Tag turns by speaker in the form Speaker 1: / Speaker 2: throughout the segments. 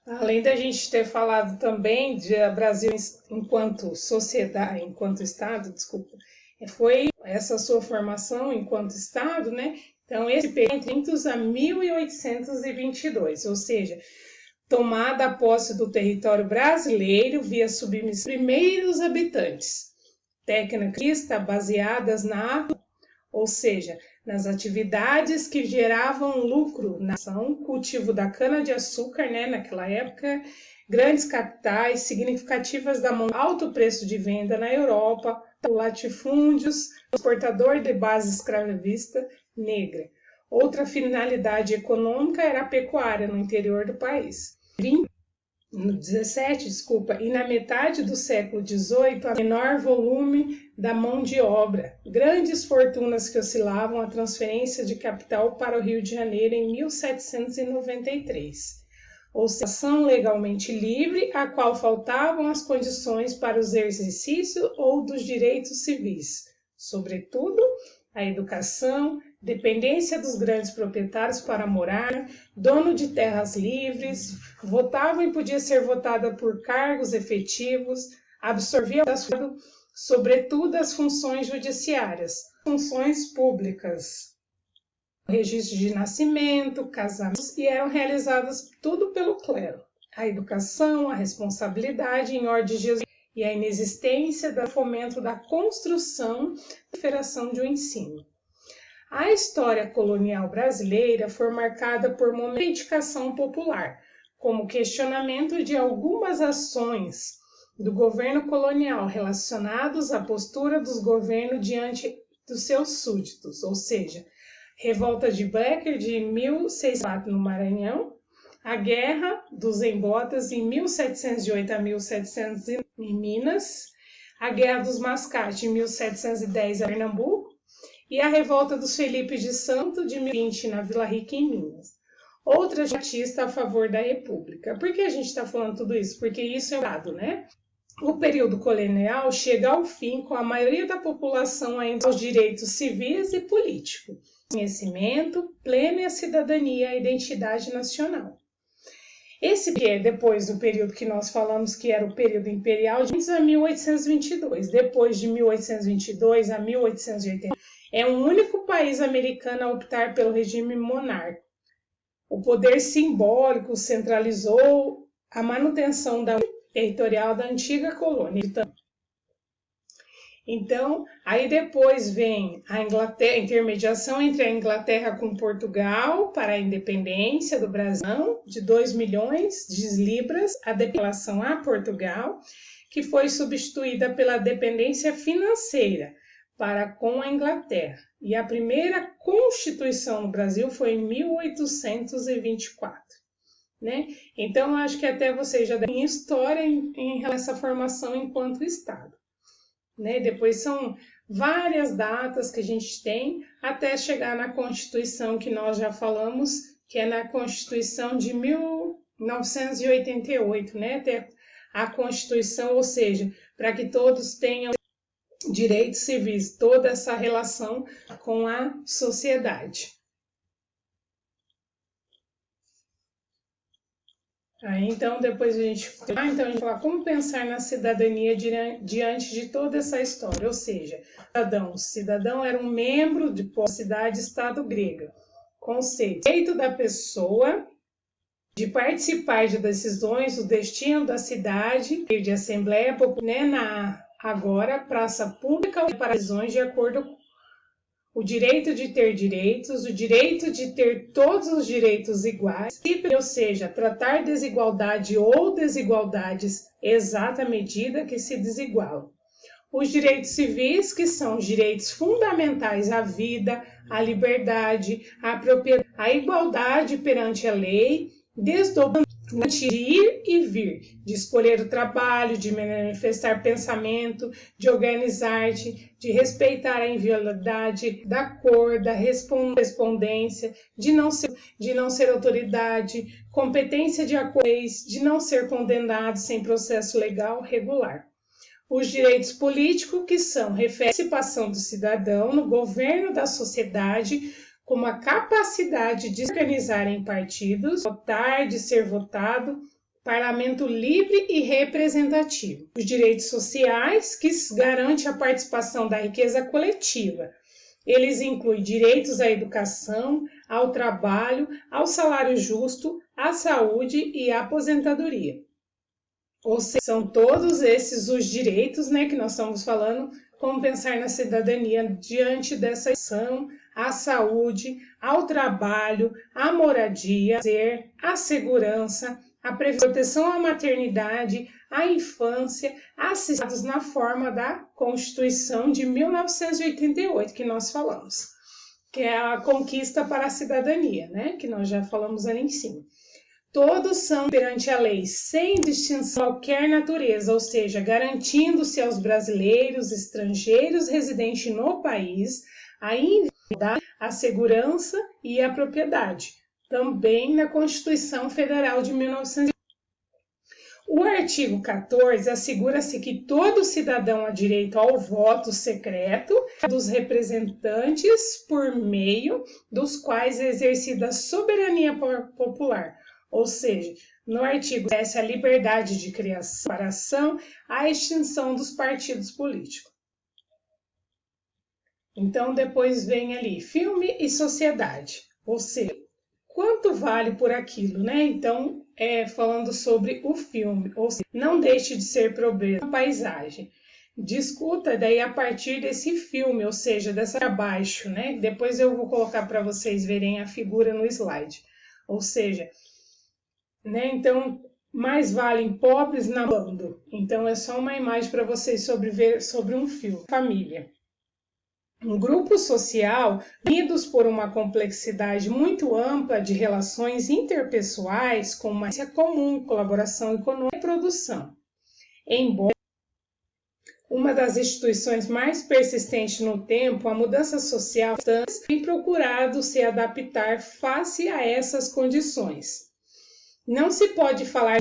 Speaker 1: Além da gente ter falado também de Brasil enquanto sociedade, enquanto Estado, desculpa, foi essa sua formação enquanto Estado, né? Então, esse período entre 500 a 1822, ou seja, tomada a posse do território brasileiro via submissão dos primeiros habitantes, técnicas baseadas na, ou seja, nas atividades que geravam lucro na nação, cultivo da cana-de-açúcar, né, naquela época, grandes capitais significativas da mão, alto preço de venda na Europa, latifúndios, exportador de base escravista negra. Outra finalidade econômica era a pecuária no interior do país. No 17, e na metade do século XVIII, a menor volume da mão de obra, grandes fortunas que oscilavam a transferência de capital para o Rio de Janeiro em 1793. Ou seja, ação legalmente livre, a qual faltavam as condições para o exercício ou dos direitos civis, sobretudo a educação, dependência dos grandes proprietários para morar, dono de terras livres, votava e podia ser votada por cargos efetivos, absorvia, sobretudo, as funções judiciárias, funções públicas, registro de nascimento, casamentos, e eram realizadas tudo pelo clero. A educação, a responsabilidade em ordem de Jesus e a inexistência do fomento da construção e federação de um ensino. A história colonial brasileira foi marcada por uma reivindicação popular, como questionamento de algumas ações do governo colonial relacionadas à postura dos governos diante dos seus súditos, ou seja, revolta de Becker de 1604 no Maranhão, a Guerra dos Embotas em 1708 a 1700 em Minas, a Guerra dos Mascates em 1710 em Pernambuco, e a revolta dos Felipe de Santo de 1020 na Vila Rica em Minas. Outra artista a favor da República. Por que a gente está falando tudo isso? Porque isso é um dado, né? O período colonial chega ao fim com a maioria da população ainda aos direitos civis e políticos, conhecimento, plena cidadania e identidade nacional. Esse é depois do período que nós falamos que era o período imperial, de 1822. Depois de 1822 a 1880, é o único país americano a optar pelo regime monárquico. O poder simbólico centralizou a manutenção da territorial da antiga colônia. Então, aí depois vem a Inglaterra, a intermediação entre a Inglaterra com Portugal para a independência do Brasil de 2 milhões de libras, a dependência a Portugal, que foi substituída pela dependência financeira para com a Inglaterra. E a primeira Constituição no Brasil foi em 1824. Né? Então, eu acho que até vocês já têm história em relação a essa formação enquanto Estado. Né? Depois são várias datas que a gente tem até chegar na Constituição que nós já falamos, que é na Constituição de 1988, né? Até a Constituição, ou seja, para que todos tenham direitos civis, toda essa relação com a sociedade. Aí, então, depois a gente fala como pensar na cidadania diante de toda essa história, ou seja, cidadão era um membro de cidade-estado grega, conceito, direito da pessoa de participar de decisões do destino da cidade, de assembleia popular, né, agora praça pública para decisões de acordo com o direito de ter direitos, o direito de ter todos os direitos iguais, ou seja, tratar desigualdade ou desigualdades exata à medida que se desigualam. Os direitos civis, que são os direitos fundamentais à vida, à liberdade, à propriedade, à igualdade perante a lei, desdobrando de ir e vir, de escolher o trabalho, de manifestar pensamento, de organizar-te, de respeitar a inviolabilidade da cor, da respondência, de não ser autoridade, competência de acordo, de não ser condenado sem processo legal regular. Os direitos políticos, que são a participação do cidadão no governo da sociedade, como a capacidade de se organizar em partidos, votar, de ser votado, parlamento livre e representativo. Os direitos sociais, que garante a participação da riqueza coletiva. Eles incluem direitos à educação, ao trabalho, ao salário justo, à saúde e à aposentadoria. Ou seja, são todos esses os direitos, né, que nós estamos falando, como pensar na cidadania diante dessa ação, à saúde, ao trabalho, à moradia, à segurança, à proteção à maternidade, à infância, assistidos na forma da Constituição de 1988, que nós falamos, que é a conquista para a cidadania, né, que nós já falamos ali em cima. Todos são perante a lei, sem distinção de qualquer natureza, ou seja, garantindo-se aos brasileiros, estrangeiros residentes no país, a individualidade, a segurança e a propriedade, também na Constituição Federal de 1988. O artigo 14 assegura-se que todo cidadão há direito ao voto secreto dos representantes por meio dos quais é exercida a soberania popular. Ou seja, no artigo essa a liberdade de criação, separação, a extinção dos partidos políticos. Então, depois vem ali filme e sociedade, ou seja, quanto vale por aquilo, né? Então, falando sobre o filme, ou seja, não deixe de ser problema, paisagem. Discuta daí a partir desse filme, ou seja, dessa abaixo, né? Depois eu vou colocar para vocês verem a figura no slide. Ou seja, né? Então, mais valem pobres namorando. Então, é só uma imagem para vocês ver sobre um filme. Família. Um grupo social unidos por uma complexidade muito ampla de relações interpessoais com uma comum, colaboração econômica e produção. Embora uma das instituições mais persistentes no tempo, a mudança social tem procurado se adaptar face a essas condições. Não se pode falar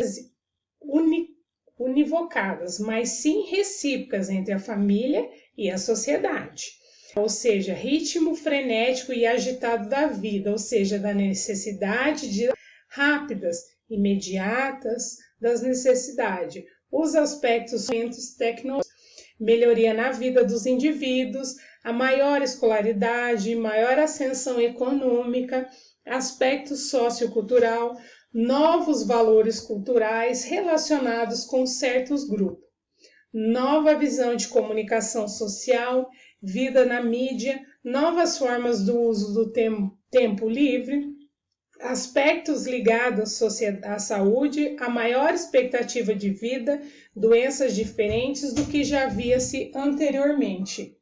Speaker 1: univocadas, mas sim recíprocas entre a família e a sociedade. Ou seja, ritmo frenético e agitado da vida, ou seja, da necessidade de rápidas, imediatas, das necessidades, os aspectos tecnológicos, melhoria na vida dos indivíduos, a maior escolaridade, maior ascensão econômica, aspecto sociocultural, novos valores culturais relacionados com certos grupos, nova visão de comunicação social, vida na mídia, novas formas do uso do tempo livre, aspectos ligados à saúde, a maior expectativa de vida, doenças diferentes do que já via-se anteriormente.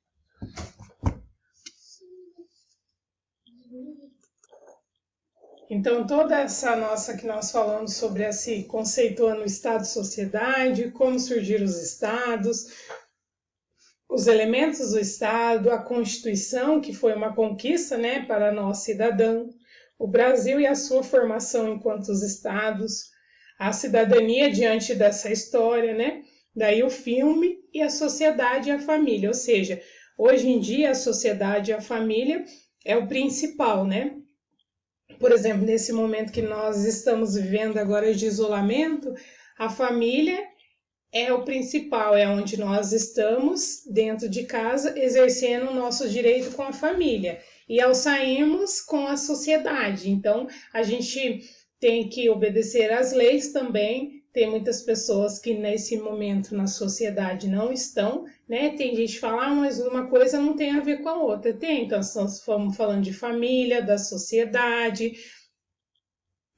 Speaker 1: Então, toda essa nossa que nós falamos sobre esse conceituando o Estado e sociedade, como surgiram os estados, os elementos do Estado, a Constituição, que foi uma conquista, né, para nós cidadãos, o Brasil e a sua formação enquanto os estados, a cidadania diante dessa história, né? Daí o filme e a sociedade e a família, ou seja, hoje em dia a sociedade e a família é o principal, né? Por exemplo, nesse momento que nós estamos vivendo agora de isolamento, a família é o principal, é onde nós estamos dentro de casa exercendo o nosso direito com a família e ao sairmos com a sociedade. Então, a gente tem que obedecer às leis também. Tem muitas pessoas que nesse momento na sociedade não estão, né? Tem gente que fala, mas uma coisa não tem a ver com a outra. Tem, então nós estamos falando de família, da sociedade,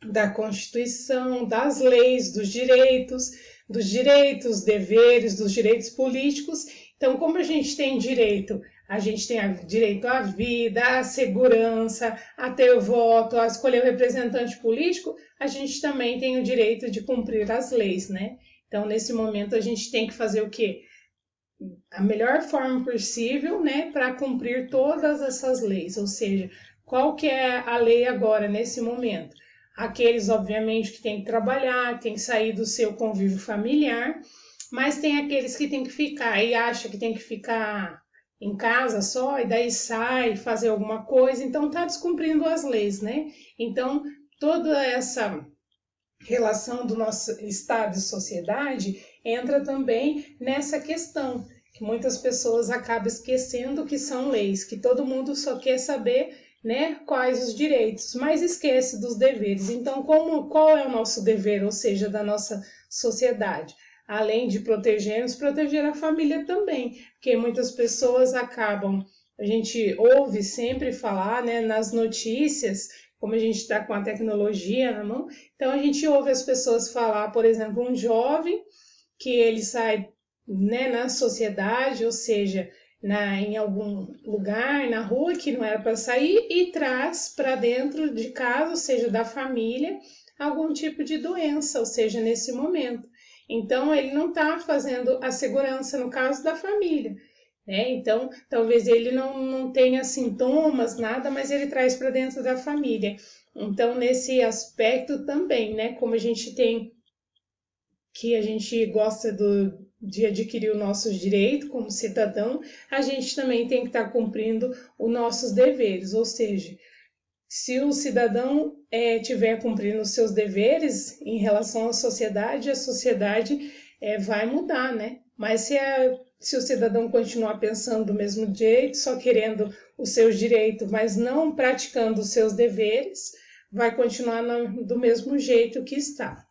Speaker 1: da Constituição, das leis, dos direitos, deveres, dos direitos políticos. Então, como a gente tem direito? A gente tem direito à vida, à segurança, a ter voto, a escolher o representante político, a gente também tem o direito de cumprir as leis, né? Então, nesse momento, a gente tem que fazer o quê? A melhor forma possível, né, para cumprir todas essas leis. Ou seja, qual que é a lei agora, nesse momento? Aqueles, obviamente, que têm que trabalhar, têm que sair do seu convívio familiar, mas tem aqueles que têm que ficar e acham que tem que ficar em casa só, e daí sai fazer alguma coisa, então está descumprindo as leis, né? Então, toda essa relação do nosso estado e sociedade, entra também nessa questão, que muitas pessoas acabam esquecendo que são leis, que todo mundo só quer saber, né, quais os direitos, mas esquece dos deveres. Então, qual é o nosso dever, ou seja, da nossa sociedade? Além de protegermos, proteger a família também, porque muitas pessoas acabam, a gente ouve sempre falar, né, nas notícias, como a gente está com a tecnologia na mão, então a gente ouve as pessoas falar, por exemplo, um jovem que ele sai, né, na sociedade, ou seja, em algum lugar, na rua que não era para sair, e traz para dentro de casa, ou seja, da família, algum tipo de doença, ou seja, nesse momento. Então, ele não está fazendo a segurança no caso da família. Né? Então, talvez ele não tenha sintomas, nada, mas ele traz para dentro da família. Então, nesse aspecto também, né? Como a gente tem que a gente gosta de adquirir os nossos direitos como cidadão, a gente também tem que estar cumprindo os nossos deveres, ou seja, se o cidadão estiver cumprindo os seus deveres em relação à sociedade, a sociedade vai mudar, né? Mas se o cidadão continuar pensando do mesmo jeito, só querendo os seus direitos, mas não praticando os seus deveres, vai continuar do mesmo jeito que está.